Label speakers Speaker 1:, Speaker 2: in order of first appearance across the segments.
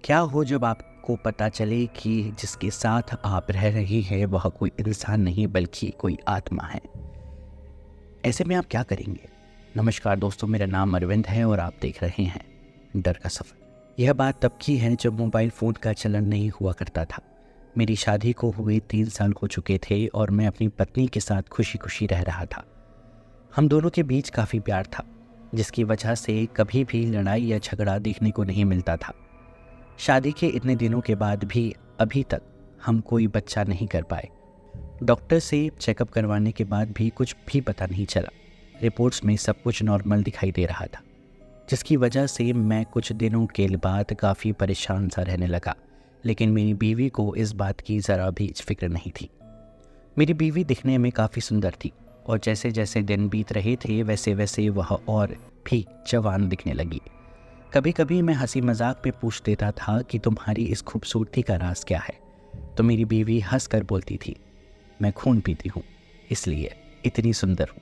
Speaker 1: क्या हो जब आपको पता चले कि जिसके साथ आप रह रहे हैं वह कोई इंसान नहीं बल्कि कोई आत्मा है? ऐसे में आप क्या करेंगे? नमस्कार दोस्तों, मेरा नाम अरविंद है और आप देख रहे हैं डर का सफ़र। यह बात तब की है जब मोबाइल फ़ोन का चलन नहीं हुआ करता था। मेरी शादी को हुए 3 साल हो चुके थे और मैं अपनी पत्नी के साथ खुशी खुशी रह रहा था। हम दोनों के बीच काफ़ी प्यार था, जिसकी वजह से कभी भी लड़ाई या झगड़ा देखने को नहीं मिलता था। शादी के इतने दिनों के बाद भी अभी तक हम कोई बच्चा नहीं कर पाए। डॉक्टर से चेकअप करवाने के बाद भी कुछ भी पता नहीं चला। रिपोर्ट्स में सब कुछ नॉर्मल दिखाई दे रहा था, जिसकी वजह से मैं कुछ दिनों के बाद काफ़ी परेशान सा रहने लगा। लेकिन मेरी बीवी को इस बात की ज़रा भी फिक्र नहीं थी। मेरी बीवी दिखने में काफ़ी सुंदर थी और जैसे जैसे दिन बीत रहे थे वैसे वैसे वह और भी जवान दिखने लगी। कभी कभी मैं हंसी मजाक में पूछ देता था कि तुम्हारी इस खूबसूरती का राज क्या है, तो मेरी बीवी हंस कर बोलती थी, मैं खून पीती हूँ इसलिए इतनी सुंदर हूँ।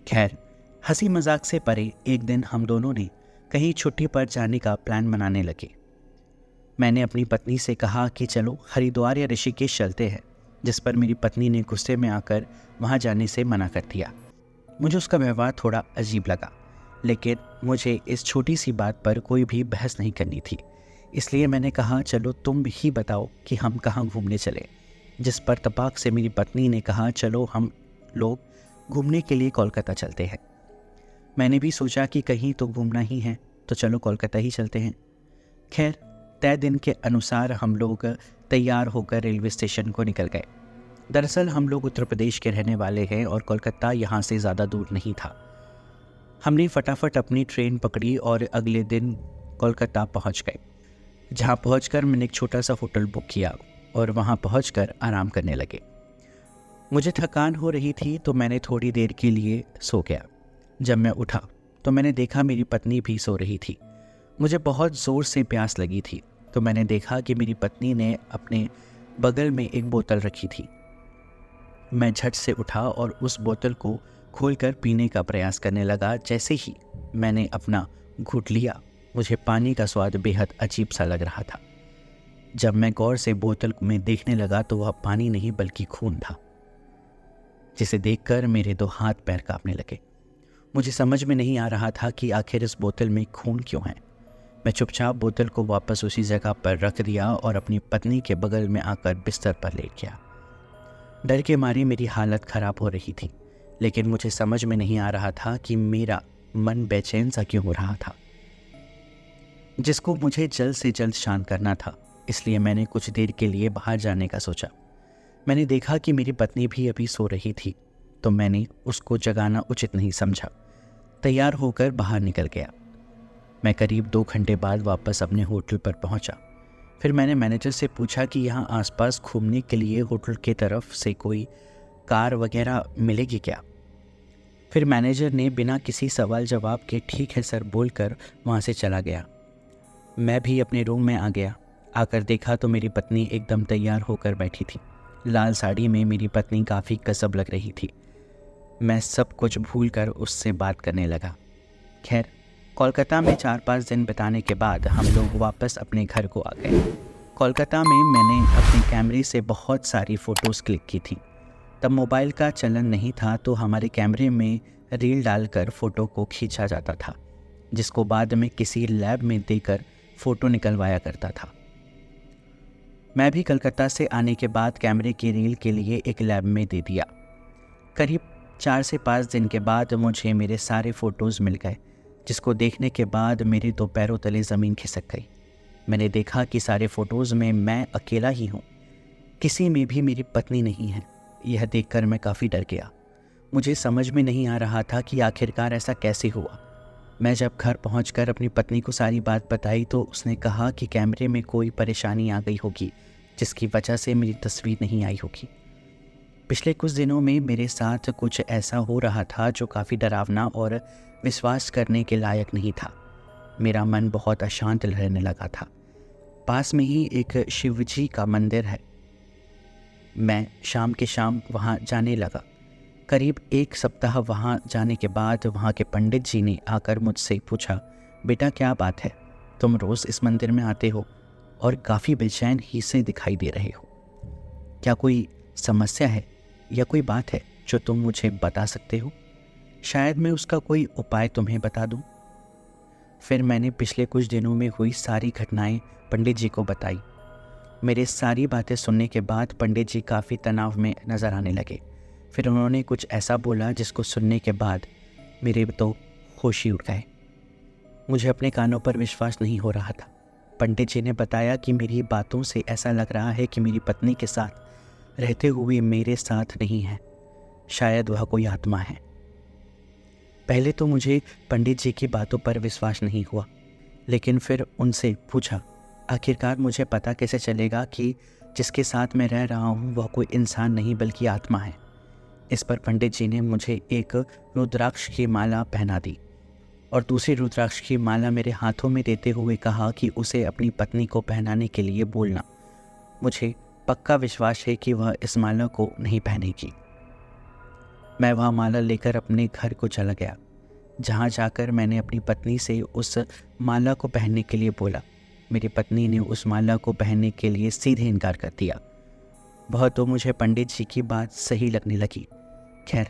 Speaker 1: खैर, हंसी मजाक से परे एक दिन हम दोनों ने कहीं छुट्टी पर जाने का प्लान बनाने लगे। मैंने अपनी पत्नी से कहा कि चलो हरिद्वार या ऋषिकेश चलते हैं, जिस पर मेरी पत्नी ने गुस्से में आकर वहाँ जाने से मना कर दिया। मुझे उसका व्यवहार थोड़ा अजीब लगा, लेकिन मुझे इस छोटी सी बात पर कोई भी बहस नहीं करनी थी, इसलिए मैंने कहा चलो तुम ही बताओ कि हम कहाँ घूमने चले। जिस पर तपाक से मेरी पत्नी ने कहा चलो हम लोग घूमने के लिए कोलकाता चलते हैं। मैंने भी सोचा कि कहीं तो घूमना ही है, तो चलो कोलकाता ही चलते हैं। खैर, तय दिन के अनुसार हम लोग तैयार होकर रेलवे स्टेशन को निकल गए। दरअसल हम लोग उत्तर प्रदेश के रहने वाले हैं और कोलकाता यहाँ से ज़्यादा दूर नहीं था। हमने फटाफट अपनी ट्रेन पकड़ी और अगले दिन कोलकाता पहुँच गए। जहाँ पहुँचकर मैंने एक छोटा सा होटल बुक किया और वहाँ पहुँचकर आराम करने लगे। मुझे थकान हो रही थी तो मैंने थोड़ी देर के लिए सो गया। जब मैं उठा तो मैंने देखा मेरी पत्नी भी सो रही थी। मुझे बहुत ज़ोर से प्यास लगी थी, तो मैंने देखा कि मेरी पत्नी ने अपने बगल में एक बोतल रखी थी। मैं झट से उठा और उस बोतल को खोलकर पीने का प्रयास करने लगा। जैसे ही मैंने अपना घूंट लिया, मुझे पानी का स्वाद बेहद अजीब सा लग रहा था। जब मैं गौर से बोतल में देखने लगा तो वह पानी नहीं बल्कि खून था, जिसे देखकर मेरे 2 हाथ पैर कांपने लगे। मुझे समझ में नहीं आ रहा था कि आखिर इस बोतल में खून क्यों है। मैं चुपचाप बोतल को वापस उसी जगह पर रख दिया और अपनी पत्नी के बगल में आकर बिस्तर पर लेट गया। डर के मारे मेरी हालत खराब हो रही थी, लेकिन मुझे समझ में नहीं आ रहा था कि मेरा मन बेचैन सा क्यों हो रहा था, जिसको मुझे जल्द से जल्द शांत करना था। इसलिए मैंने कुछ देर के लिए बाहर जाने का सोचा। मैंने देखा कि मेरी पत्नी भी अभी सो रही थी, तो मैंने उसको जगाना उचित नहीं समझा। तैयार होकर बाहर निकल गया। मैं करीब 2 घंटे बाद वापस अपने होटल पर पहुंचा। फिर मैंने मैनेजर से पूछा कि यहाँ आसपास घूमने के लिए होटल की तरफ से कोई कार वगैरह मिलेगी क्या। फिर मैनेजर ने बिना किसी सवाल जवाब के ठीक है सर बोलकर वहाँ से चला गया। मैं भी अपने रूम में आ गया। आकर देखा तो मेरी पत्नी एकदम तैयार होकर बैठी थी। लाल साड़ी में मेरी पत्नी काफ़ी कसब लग रही थी। मैं सब कुछ भूलकर उससे बात करने लगा। खैर, कोलकाता में 4-5 दिन बिताने के बाद हम लोग वापस अपने घर को आ गए। कोलकाता में मैंने अपने कैमरे से बहुत सारी फ़ोटोज़ क्लिक की थी। तब मोबाइल का चलन नहीं था, तो हमारे कैमरे में रील डालकर फ़ोटो को खींचा जाता था, जिसको बाद में किसी लैब में देकर फ़ोटो निकलवाया करता था। मैं भी कलकत्ता से आने के बाद कैमरे की रील के लिए एक लैब में दे दिया। करीब 4 से 5 दिन के बाद मुझे मेरे सारे फ़ोटोज़ मिल गए, जिसको देखने के बाद मेरे 2 पैरों तले ज़मीन खिसक गई। मैंने देखा कि सारे फ़ोटोज़ में मैं अकेला ही हूँ, किसी में भी मेरी पत्नी नहीं है। यह देखकर मैं काफ़ी डर गया। मुझे समझ में नहीं आ रहा था कि आखिरकार ऐसा कैसे हुआ। मैं जब घर पहुंचकर अपनी पत्नी को सारी बात बताई तो उसने कहा कि कैमरे में कोई परेशानी आ गई होगी, जिसकी वजह से मेरी तस्वीर नहीं आई होगी। पिछले कुछ दिनों में मेरे साथ कुछ ऐसा हो रहा था जो काफ़ी डरावना और विश्वास करने के लायक नहीं था। मेरा मन बहुत अशांत रहने लगा था। पास में ही एक शिव जी का मंदिर है। मैं शाम के शाम वहाँ जाने लगा। करीब 1 सप्ताह वहाँ जाने के बाद वहाँ के पंडित जी ने आकर मुझसे पूछा, बेटा क्या बात है, तुम रोज़ इस मंदिर में आते हो और काफ़ी बेचैन ही से दिखाई दे रहे हो। क्या कोई समस्या है या कोई बात है जो तुम मुझे बता सकते हो? शायद मैं उसका कोई उपाय तुम्हें बता दूं। फिर मैंने पिछले कुछ दिनों में हुई सारी घटनाएं पंडित जी को बताई। मेरे सारी बातें सुनने के बाद पंडित जी काफ़ी तनाव में नज़र आने लगे। फिर उन्होंने कुछ ऐसा बोला जिसको सुनने के बाद मेरे तो होश ही उड़ गए। मुझे अपने कानों पर विश्वास नहीं हो रहा था। पंडित जी ने बताया कि मेरी बातों से ऐसा लग रहा है कि मेरी पत्नी के साथ रहते हुए मेरे साथ नहीं है। शायद वह कोई आत्मा है। पहले तो मुझे पंडित जी की बातों पर विश्वास नहीं हुआ, लेकिन फिर उनसे पूछा, आखिरकार मुझे पता कैसे चलेगा कि जिसके साथ मैं रह रहा हूँ वह कोई इंसान नहीं बल्कि आत्मा है? इस पर पंडित जी ने मुझे एक रुद्राक्ष की माला पहना दी और दूसरी रुद्राक्ष की माला मेरे हाथों में देते हुए कहा कि उसे अपनी पत्नी को पहनाने के लिए बोलना। मुझे पक्का विश्वास है कि वह इस माला को नहीं पहनेगी। मैं वह माला लेकर अपने घर को चला गया, जहाँ जाकर मैंने अपनी पत्नी से उस माला को पहनने के लिए बोला। मेरी पत्नी ने उस माला को पहनने के लिए सीधे इनकार कर दिया। वह तो मुझे पंडित जी की बात सही लगने लगी। खैर,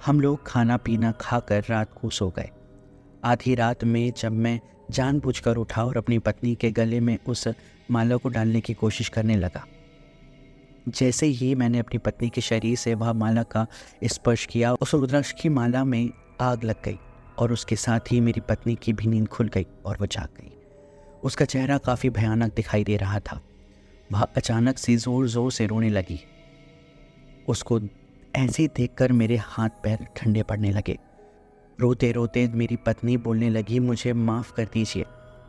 Speaker 1: हम लोग खाना पीना खाकर रात को सो गए। आधी रात में जब मैं जानबूझकर उठा और अपनी पत्नी के गले में उस माला को डालने की कोशिश करने लगा, जैसे ही मैंने अपनी पत्नी के शरीर से वह माला का स्पर्श किया, उस रुद्राक्ष की माला में आग लग गई और उसके साथ ही मेरी पत्नी की भी नींद खुल गई और वह जाग गई। उसका चेहरा काफ़ी भयानक दिखाई दे रहा था। वह अचानक से ज़ोर ज़ोर से रोने लगी। उसको ऐसे देखकर मेरे हाथ पैर ठंडे पड़ने लगे। रोते रोते मेरी पत्नी बोलने लगी, मुझे माफ़ कर दीजिए,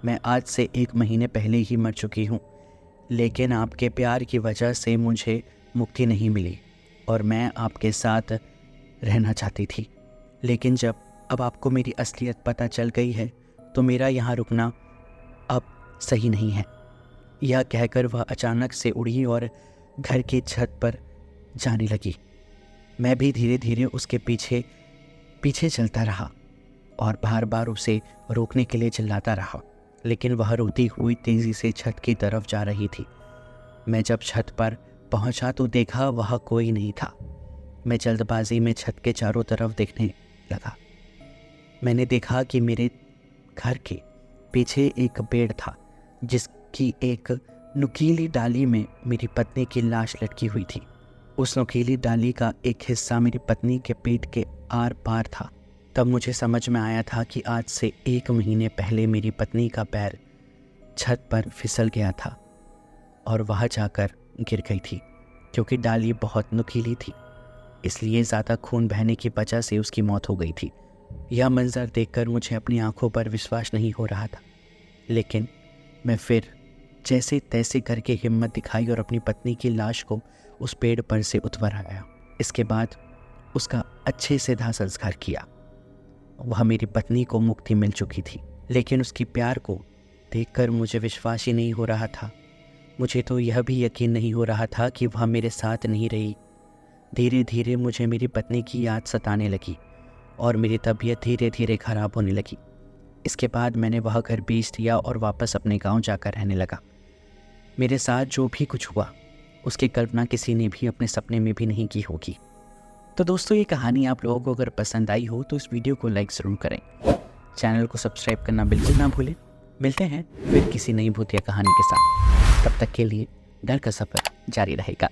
Speaker 1: मैं आज से 1 महीने पहले ही मर चुकी हूँ, लेकिन आपके प्यार की वजह से मुझे मुक्ति नहीं मिली और मैं आपके साथ रहना चाहती थी। लेकिन जब अब आपको मेरी असलियत पता चल गई है तो मेरा यहाँ रुकना अब सही नहीं है। यह कहकर वह अचानक से उड़ी और घर की छत पर जाने लगी। मैं भी धीरे धीरे उसके पीछे पीछे चलता रहा और बार बार उसे रोकने के लिए चिल्लाता रहा, लेकिन वह रोती हुई तेज़ी से छत की तरफ जा रही थी। मैं जब छत पर पहुंचा तो देखा वह कोई नहीं था। मैं जल्दबाजी में छत के चारों तरफ देखने लगा। मैंने देखा कि मेरे घर के पीछे एक पेड़ था जिसकी एक नुकीली डाली में मेरी पत्नी की लाश लटकी हुई थी। उस नुकीली डाली का एक हिस्सा मेरी पत्नी के पेट के आर पार था। तब मुझे समझ में आया था कि आज से 1 महीने पहले मेरी पत्नी का पैर छत पर फिसल गया था और वह जाकर गिर गई थी। क्योंकि डाली बहुत नुकीली थी, इसलिए ज़्यादा खून बहने की वजह से उसकी मौत हो गई थी। यह मंजर देखकर मुझे अपनी आंखों पर विश्वास नहीं हो रहा था, लेकिन मैं फिर जैसे तैसे करके हिम्मत दिखाई और अपनी पत्नी की लाश को उस पेड़ पर से उतवर आया। इसके बाद उसका अच्छे से दाह संस्कार किया। वह मेरी पत्नी को मुक्ति मिल चुकी थी, लेकिन उसकी प्यार को देखकर मुझे विश्वास ही नहीं हो रहा था। मुझे तो यह भी यकीन नहीं हो रहा था कि वह मेरे साथ नहीं रही। धीरे धीरे मुझे मेरी पत्नी की याद सताने लगी और मेरी तबीयत धीरे धीरे ख़राब होने लगी। इसके बाद मैंने वह घर बेच दिया और वापस अपने गांव जाकर रहने लगा। मेरे साथ जो भी कुछ हुआ उसकी कल्पना किसी ने भी अपने सपने में भी नहीं की होगी। तो दोस्तों, ये कहानी आप लोगों को अगर पसंद आई हो तो इस वीडियो को लाइक ज़रूर करें। चैनल को सब्सक्राइब करना बिल्कुल ना भूलें। मिलते हैं फिर किसी नई भूतिया कहानी के साथ। तब तक के लिए डर का सफ़र जारी रहेगा।